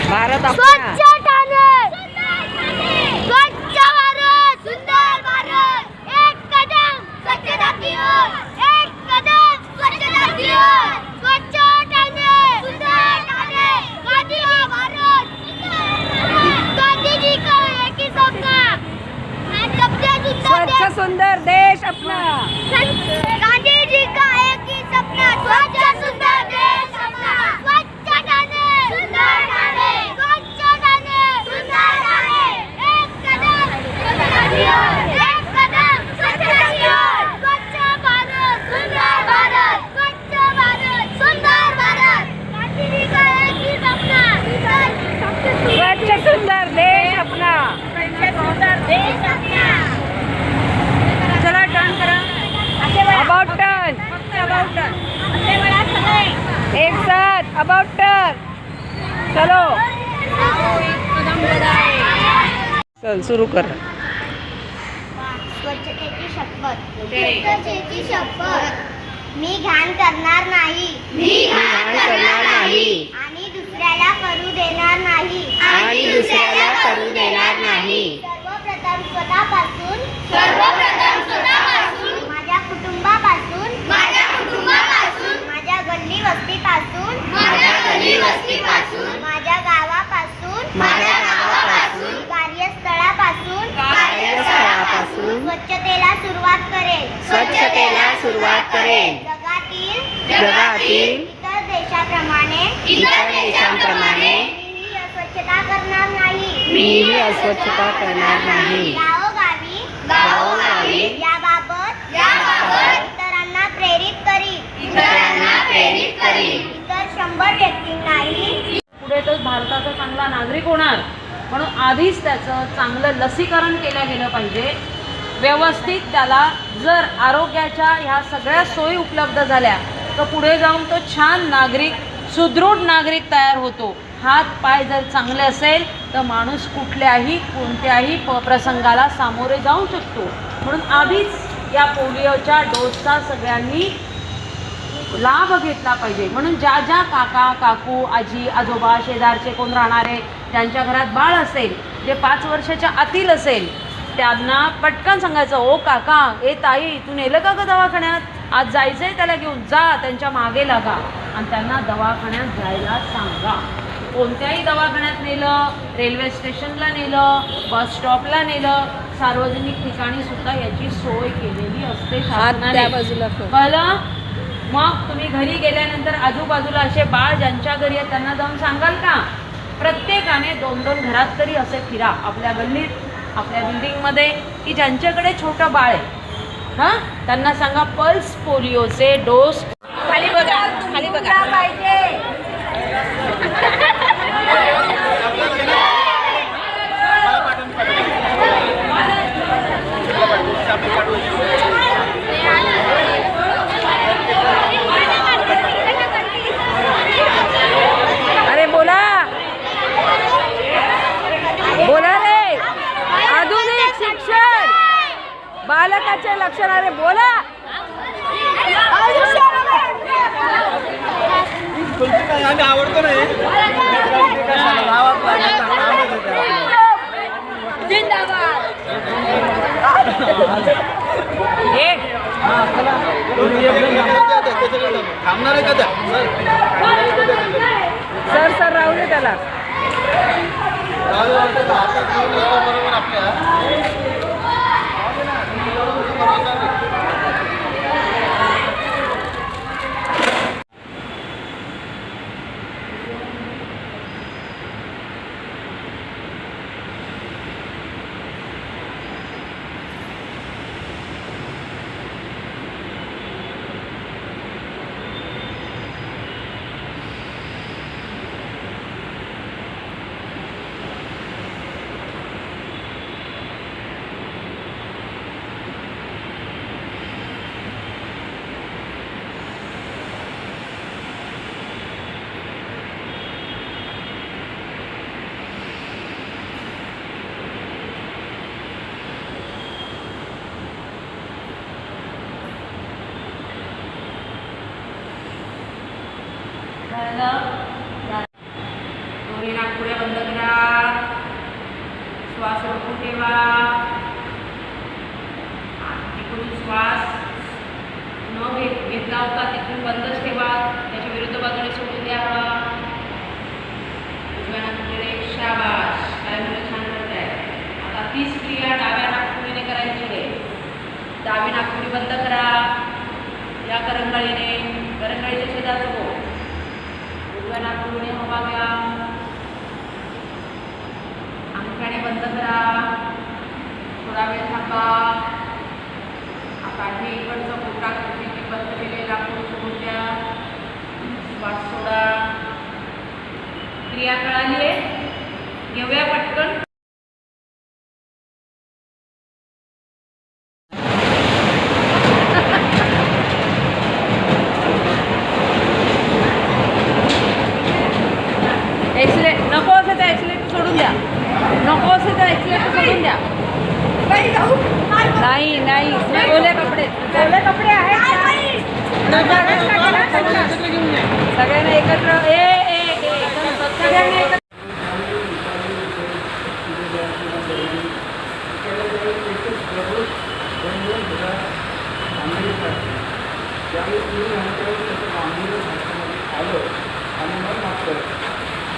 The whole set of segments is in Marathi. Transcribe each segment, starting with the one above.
भारत स्वच्छ ठाणे, स्वच्छ भारत, सुंदर भारत, एक कदम स्वच्छता की ओर, एक कदम स्वच्छता की ओर, स्वच्छ ठाणे, सुंदर ठाणे, गांधी का भारत, गांधी जी का एक ही सपना, स्वच्छ सुंदर देश अपना, गांधी जी का एक ही सपना, स्वच्छ सुंदर देश अपना, स्वच्छ ठाणे, सुंदर ठाणे, स्वच्छ ठाणे, सुंदर ठाणे, एक कदम स्वच्छता की ओर, एक कदम स्वच्छता की ओर, स्वच्छ भारत, सुंदर भारत, स्वच्छ भारत, सुंदर भारत, गांधी जी का एक ही सपना, स्वच्छ सुंदर देश अपना, स्वच्छ सुंदर देश अपना. चला टर्न करा. About turn. एक साथ अबाउट टर्न. चलो चल सुरू कर. स्वच्छतेची शपथ. स्वच्छतेची शपथ. मी घाण करणार नाही. मी घाण करणार नाही. आणि दुसऱ्याला करू देणार नाही. आणि दुसऱ्याला करू देणार नाही. सर्वप्रथम स्वतःपासून. माझ्या कुटुंबापासून. माझ्या गल्ली वस्तीपासून. माझ्या गावापासून. कार्यस्थळापासून. स्वच्छतेला सुरुवात करेन. जगातील इतर देशांप्रमाणे मीही अस्वच्छता करणार नाही. गावोगावी याबाबत इतरांना प्रेरित करीन. इतर 100 व्यक्तींनाही चांगला नागरिक होणार. म्हणून आधीच त्याचं चांगलं लसीकरण केलं गेलं पाहिजे. व्यवस्थित त्याला जर आरोग्याच्या ह्या सगळ्या सोयी उपलब्ध झाल्या तर पुढे जाऊन तो छान नागरिक, सुदृढ नागरिक तयार होतो. हात पाय जर चांगले असेल तर माणूस कुठल्याही कोणत्याही प्रसंगाला सामोरे जाऊ शकतो. म्हणून आधीच या पोलिओच्या डोसचा सगळ्यांनी लाभ घेतला पाहिजे. म्हणून ज्या ज्या काका काकू आजी आजोबा शेजारचे कोण राहणारे ज्यांच्या घरात बाळ असेल, जे 5 वर्षाच्या आतील असेल, त्यांना पटकन सांगायचं, ओ काका, ए ताई, तू नेलं का ग दवाखान्यात? आज जायचंय त्याला घेऊन जा. त्यांच्या मागे लागा आणि त्यांना दवाखान्यात जायला सांगा. कोणत्याही दवाखान्यात नेलं, रेल्वे स्टेशनला नेलं, बस स्टॉपला नेलं, सार्वजनिक ठिकाणी सुद्धा याची सोय केलेली असते शासनाने. कळलं? मग तुम्ही घरी गेल्यानंतर आजूबाजूला असे बाळ ज्यांच्या घरी आहे त्यांना जाऊन सांगाल का? प्रत्येकाने 2-2 घरात तरी असे फिरा, आपल्या गल्लीत, आपल्या बिल्डिंगमध्ये, की ज्यांच्याकडे छोटं बाळ आहे, हां, त्यांना सांगा पल्स पोलिओचे डोस. खाली बघा, खाली बघा पाहिजे. अरे बोला बोला रे. आधुनिक शिक्षण बालकाचे लक्षण. अरे बोला. आवडतो नाही. थांबणार आहे का? सर राहू दे त्याला. बरोबर आपल्या दोन्ही नागपुऱ्या बंद करा. श्वास रोखून ठेवा. तिकडून श्वास न घेतला होता तिथून बंदच ठेवा. त्याच्या विरुद्ध बाजूने सोडून द्या. उजव्या नागपुरीने शाबाश. काय मुलं छान करताय. आता 30 क्रिया डाव्या नागपुरीने करायची आहे. डावी नागपुरी बंद करा. या करंगळीने, करंगळीच्या शेजारचं हो. उजव्या नागपुरीने हवा घ्या. अंगठ्याने बंद करा. थोडा वेळ थांबा. आता हे इकडचं पोटा कृतीने बंद केले नागपूर सोडून द्या. श्वास सोडा. क्रिया कळाली आहे. घेऊया पटकन. नको असेल तर ॲक्सिलेटर सोडून द्या. नको असेल तर ॲक्सिलेटर सोडून द्या. नाही नाही, ओले कपडे, ओले कपडे आहेत. सगळ्यांना एकत्र सगळ्यांना एकत्र.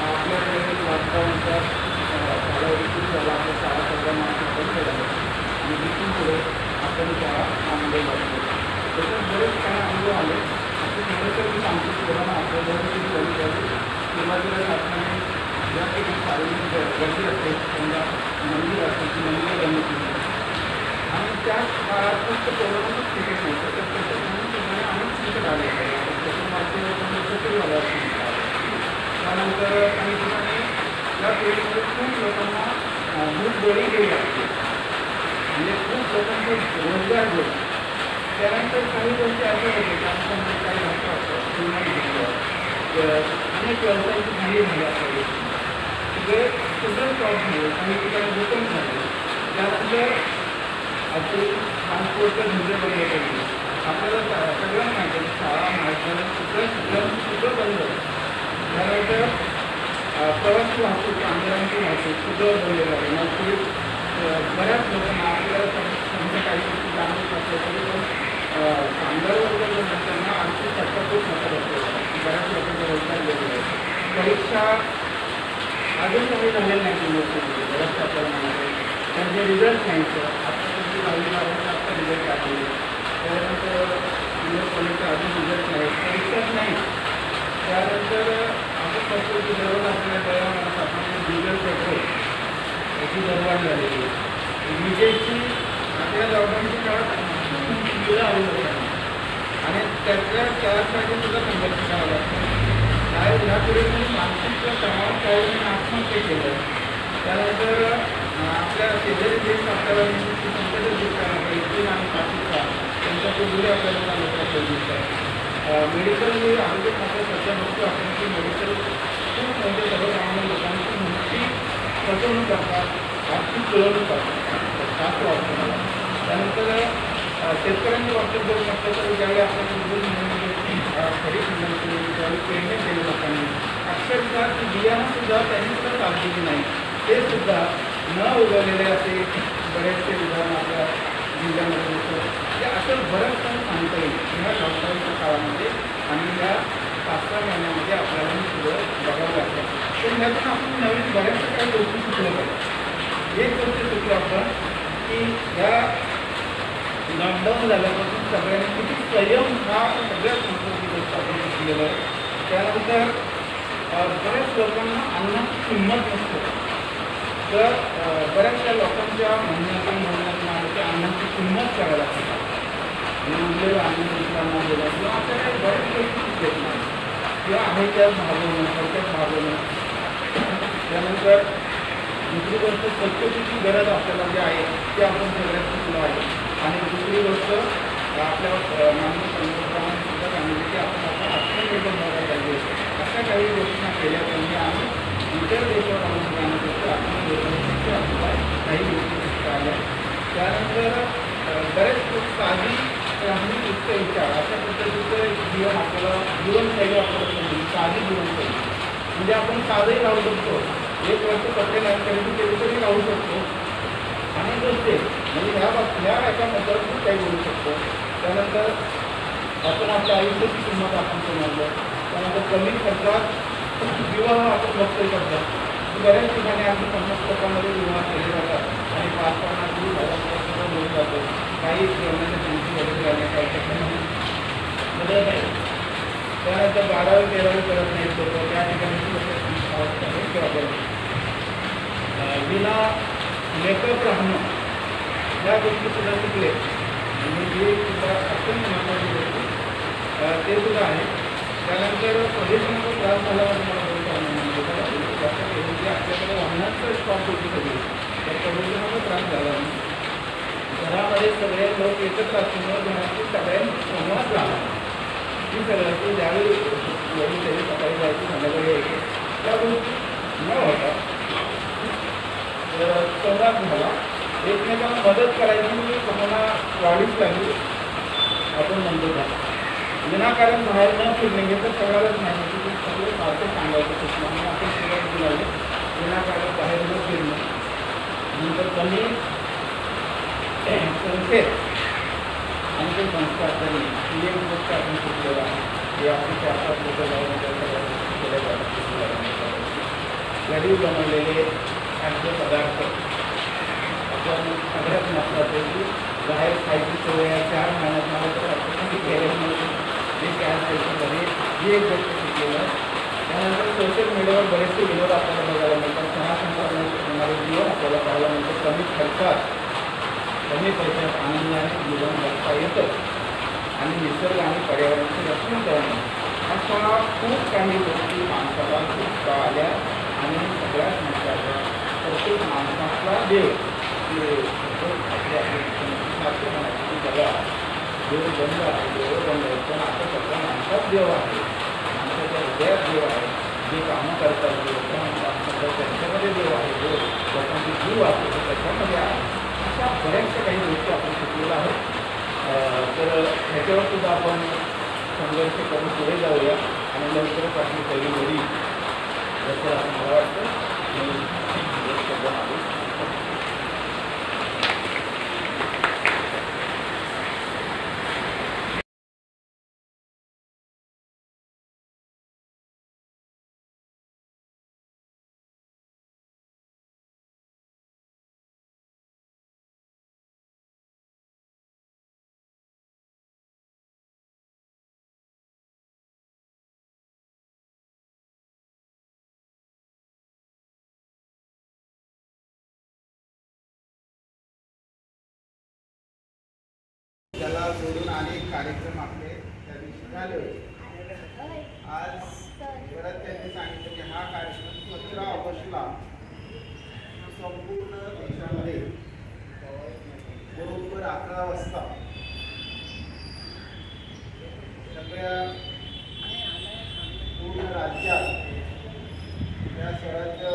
आपल्याकडे लॉकडाऊनच्या कालावधीतून त्याला आपल्या शाळा सगळ्या माणसं बंद केल्या आणि तिथून पुढे आपण शाळा त्यामध्ये लागतो. त्याच्यात बरेच काही अनुभव आले. असं खरं तर मी सांगतो कोरोना आपल्याजवळ कमी झाली. सुरुवातीला शासनाने ज्या काही शारीरिक गर्दी असते, समजा मंदिर असते ती मंदिरं बंद केली आणि त्या काळात फक्त कोरोनाच तिकीट नव्हतं तर त्याच्यामुळे अनेक तिकीट आले. त्याच्या मागचे झालं असतं. त्यानंतर काही ठिकाणी या दूध बळी गेली लागते, म्हणजे खूप लोकांचे रोजगार गेले. त्यानंतर काही गोष्टी अशा होते की आमच्यामध्ये काही घटना असतात किंवा अनेक व्यवसायाची झाली झाली आपल्याला सगळे सुद्धा स्टॉप झाले, काही ठिकाणी दुकान झाले. त्यानंतर असे ट्रान्सपोर्टचे धंदे बंद केले. आपल्याला सगळं माहिती आहे, शाळा महाविद्यालय सगळं बंद झालं. त्यानंतर प्रवासी वाहतूक, आंदोलनाची वाहतूक सगळं बंद झालं. नोकरी बऱ्याच लोकांना आपल्याला समजा काही गोष्टी जाणवत असल्या तरी पण कामगार वर्ग जो त्यांना आर्थिक फटका खूप मोठा बसतो. बऱ्याच लोकांचा रोजगार गेलेला आहे. परीक्षा अजून काही झालेलं नाही युनिव्हर्सिटीमध्ये बऱ्याचशा प्रमाणामध्ये. त्यांचे रिझल्ट घ्यायचं आत्तापर्यंत 10वी-12वीचा आत्ता रिझल्ट आहे. त्यानंतर युनिव्हर्सिटी कॉलेजचा अजून रिझल्ट नाही, परीक्षाच नाही. त्यानंतर आपण बघतो की दररोज आपल्या दयामानात आपण डिझेल पेट्रोल याची दरवाढ झालेली आहे. विजेची आपल्या लॉकडाऊनच्या काळात बिलं आली होती आणि त्यासाठी सुद्धा संघर्ष करावा लागतो. काय ह्यापुढे पण मानसिक तणाव काही आत्महत्या केलं. त्यानंतर आपल्या शेजारी देश आपल्याला संकट दिसतात, चीन आणि पाकिस्तान त्यांच्याकडे दूर आपल्याला चालू दिसतात. मेडिकल हे आरोग्य खातं सध्या बघतो आपण की मेडिकल खूप मोठे सर्वसामान्य लोकांची मोठी फसवणूक करतात, आर्थिक पिळवणूक करतात, जास्त वाटतं मला. त्यानंतर शेतकऱ्यांच्या बाबतीत जर म्हटलं तर ज्यावेळी आपल्याला जून महिन्यामध्ये खरीप केली, त्यावेळी पेरणी केली लोकांनी, अक्षरशः ती बियाणंसुद्धा त्यांनी सुद्धा काळजी नाही. ते सुद्धा न उगवलेले असे बरेचसे उदाहरण आपल्या जिल्ह्यामध्ये होतं. म्हणजे असं बरंच काही सांगता येईल ह्या लॉकडाऊनच्या काळामध्ये आणि या 5-6 महिन्यामध्ये आपल्याला हे सगळं बघावं लागतं. पण ह्यातून आपण नवीन बऱ्याचशा काही गोष्टी शिकलो पाहिजे. एक गोष्ट शिकलो आपण की या लॉकडाऊन झाल्यापासून सगळ्यांनी किती संयम हा सगळ्यात महत्त्वाची गोष्ट आपण शिकलेलं आहे. त्यानंतर बऱ्याच लोकांना अन्नाची किंमत नसते. तर बऱ्याचशा लोकांच्या म्हणण्यातून आलं की अन्नाची किंमत करायला लागते आणि उरलेलं अन्न दुसऱ्यांना दिलं किंवा आपल्या काही बऱ्याच गोष्टी शिकत नाही किंवा आहे त्याच भागवणं, थोडक्यात भागवणं. त्यानंतर दुसरी गोष्ट स्वच्छतेची गरज आपल्याला जी आहे ती आपण सगळ्यात शिकलो आहे. आणि दुसरी गोष्ट आपल्या मानवी संघटनांनी सुद्धा सांगितली की आपण आपला आत्मनिर्भर व्हायला पाहिजे. अशा काही गोष्टी केल्या पाहिजे आणि इतर देशावर अवलंबून राहण्यापेक्षा आत्मनिर्भरतेची आपल्याला काही गोष्टी शिकता आल्या. त्यानंतर बरेच साधी राहणी उच्च विचार अशा पद्धतीचं जीवन आपल्याला जीवनशैली आपल्याला साधी जीवनशैली म्हणजे आपण साधंही राहू शकतो. 1 वर्ष पत्ते नाही तरी राहू शकतो. अनेक गोष्टी म्हणजे ह्या एका मुद्द्यावर खूप काही बोलू शकतो. त्यानंतर आपण आपल्या आयुष्याची किंमत आपण समजलं. त्यानंतर कमी खर्चात विवाह आपण बघतोय सध्या की बऱ्याच ठिकाणी अगदी 50 लोकांमध्ये विवाह केले जातात आणि 5-50 सुद्धा बोलू जातो. काही जेवणाच्या किमती वगैरे घालण्याची आवश्यकता नाही, बदलत आहे. त्यानंतर 12वी-13वी करत नाहीत लोक, त्या ठिकाणी आवश्यक विना मेकअप राहणं या गोष्टी सुद्धा शिकले आणि हे सुद्धा अत्यंत महत्त्वाची गोष्ट ते सुद्धा आहे. त्यानंतर प्रदूषणाचा त्रास झाल्यावर मला बोलतो म्हणजे आपल्याकडे वाहनाचं स्टॉप होती सगळी, तर प्रदूषणाचा त्रास झाला नाही. घरामध्ये सगळे लोक एकत्र असल्यामुळे घरातील सगळ्यांनी संवाद झाला की सगळं की ज्यावेळी वडील तरी सकाळी जायची संध्याकाळी यायची त्या गोष्टी न होता संवाद झाला. एकमेकांना मदत करायची कोणाला वाढीच लागली. आपण म्हणतो का विनाकारण बाहेर न फिरणे हे तर सगळ्यालाच नाही की ते सगळे सारखं सांगायचं म्हणून आपण सुरुवात दिली विनाकारण बाहेर न फिरणं. नंतर कमी संख्येत आणि ते संस्कार करणे ही एक गोष्ट आपण शिकलेलं आहे. हे आपण 4-5 लोक जाऊन केल्या जातात. घरी बनवलेले खाद्यपदार्थ आपण सगळ्यात महत्त्वाचं की बाहेर खायची सवय 4 महिन्यात मला तर आपण केलेलं नव्हतं हे काय खायचं घरी ही एक गोष्ट शिकलेलं आहे. त्यानंतर सोशल मीडियावर बरेचसे विनोद आपल्याला बघायला मिळतात. सणासंदर्भात होणारे जीवन आपल्याला पाहायला मिळतं. कमी खर्चात कमी पैशात आनंदाने जीवन जगता येतं आणि निसर्ग आणि पर्यावरणाचं रक्षण करणं अशा खूप काही गोष्टी माणसाला शिकता आल्या आणि सगळ्यात महत्त्वाच्या प्रत्येक माणसाला आपला देव आपल्या बघा देव बंद आहे, देव बंद आहे, पण आता सगळ्या माणसात देव आहे, माणसाच्या हृदयात देव आहे, जे कामं करतात जे लोक त्यांच्यामध्ये देव आहे, जो लोकांची जीव आहे तो त्याच्यामध्ये आहे. अशा बऱ्याचशा काही गोष्टी आपण शिकलेल्या आहोत. तर ह्याच्यावर सुद्धा आपण संघर्ष करून पुढे जाऊया आणि लवकरच आपली पहिली घडी जसं असं मला वाटतं त्याला जोडून अनेक कार्यक्रम आपले त्या दिवशी झाले होते. आज परत त्यांनी सांगितलं की हा कार्यक्रम 15 ऑगस्टला संपूर्ण देशामध्ये बरोबर 11 वाजता सगळ्या पूर्ण राज्यात त्या स्वराज्य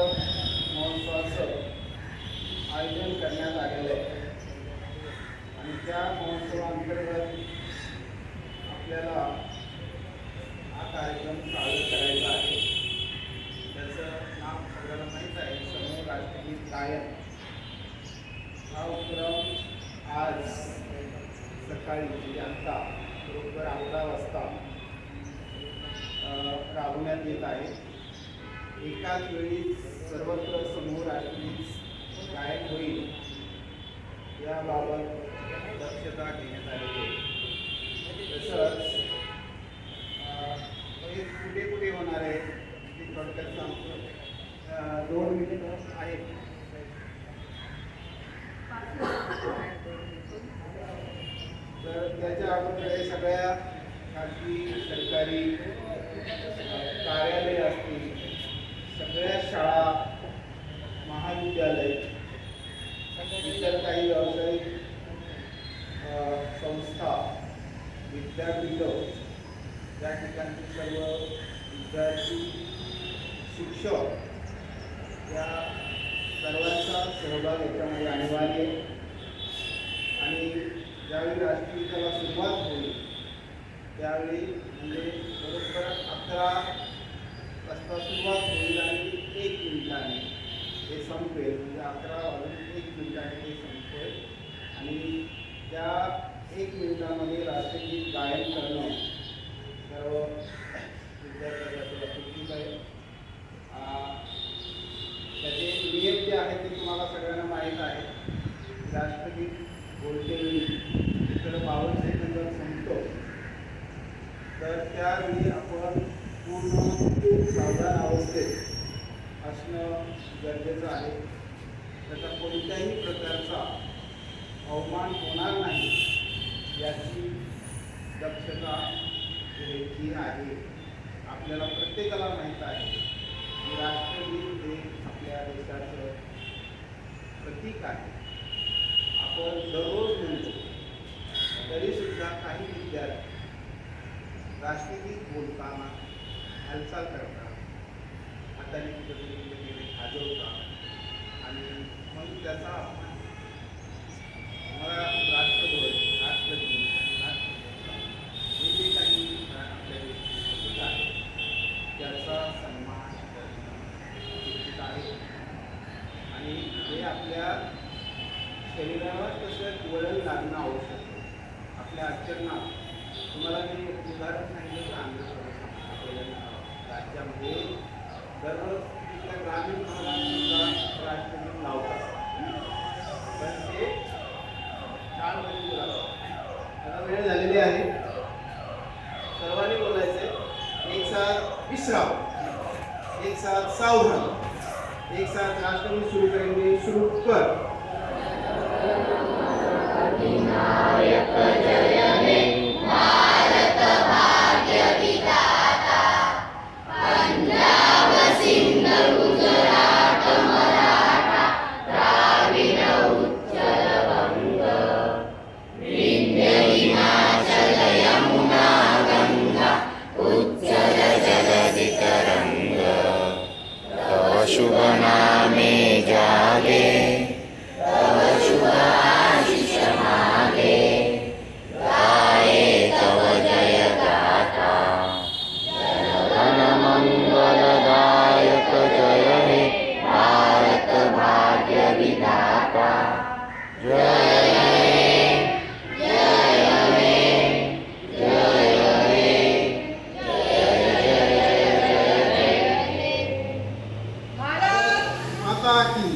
महोत्सवाचं आयोजन करण्यात आलेलं आहे. आणि त्या महोत्सवाअंतर्गत आपल्याला हा कार्यक्रम साजरा करायचा आहे. त्याचं नाव सगळ्यांना माहीत आहे, समूह राष्ट्रगीत गायन. हा उपक्रम आज सकाळी म्हणजे आता बरोबर 11 वाजता राबवण्यात येत आहे. एकाच वेळी सर्वत्र समूह राष्ट्रगीत गायन होईल याबाबत दक्षता घेण्यात आलेली आहे. तसंच हे कुठे कुठे होणार आहे ते थोडक्यात सांगतो. 2 मिनिट आहेत. तर त्याच्या अगोदर सगळ्या खाजगी सरकारी कार्यालय असतील, सगळ्या शाळा, महाविद्यालय, इतर काही व्यावसायिक संस्था, विद्यापीठं, त्या ठिकाणचे सर्व विद्यार्थी, शिक्षक या सर्वांचा सहभाग याच्यामध्ये अनिवार्य आहे. आणि ज्यावेळी राष्ट्रगीताला सुरुवात होईल त्यावेळी म्हणजे बरोबर 11 वाजता सुरुवात होईल आणि 1 मिनिटाने हे संपेल. म्हणजे 11 वाजून 1 मिनिटाने हे संपेल आणि त्या 1 मिनिटामध्ये राष्ट्रगीत गायन करणं सर्व विद्यार्थ्यांसाठी अपेक्षित आहे. त्याचे नियम जे आहेत ते तुम्हाला सगळ्यांना माहीत आहे. राष्ट्रगीत बोलते इकडं 52 सेकंदात संपतो. तर त्यावेळी आपण पूर्ण सावधान अवस्थेत असणं गरजेचं आहे. त्याचा कोणत्याही प्रकारचा अवमान होणार नाही याची दक्षता घ्यायची आहे. आपल्याला प्रत्येकाला माहीत आहे की राष्ट्रगीत हे आपल्या देशाचं प्रतीक आहे. आपण दररोज म्हणतो, तरीसुद्धा काही विद्यार्थी राष्ट्रगीत बोलताना हालचाल करतात, हाताने कुठे खाजवतात आणि मग त्याचा अपमान. मला राष्ट्रध्वज, राष्ट्रगीत, हे जे काही आपल्या देशात आहे त्याचा सन्मान अपेक्षित आहे. आणि हे आपल्या शरीरावर तसं वळण लागणं आवश्यक आहे. आपल्या आचरणात तुम्हाला मी उदाहरण सांगितलं तर आंध्र राज्यामध्ये दररोज तिथल्या ग्रामीण भागात सुद्धा राष्ट्रगीत लावतात. पण ते 4 महिने बोलावं. आता वेळ झालेली आहे. सर्वांनी बोलायचं एक साथ विश्राम, एक साथ सावधान, एक साथ राष्ट्रगीत सुरू करेंगे. शुरू कर. पंजाब सिंध गुजरात मराठा में जागे तव शुभ आशीष मागे गाए तव जय गाथा जन मंगलदायक जय हे भारत भाग्य विधाता जय माता की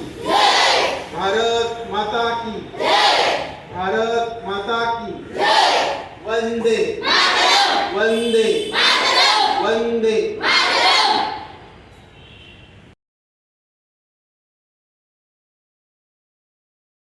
भारत माता की भारत माता की वंदे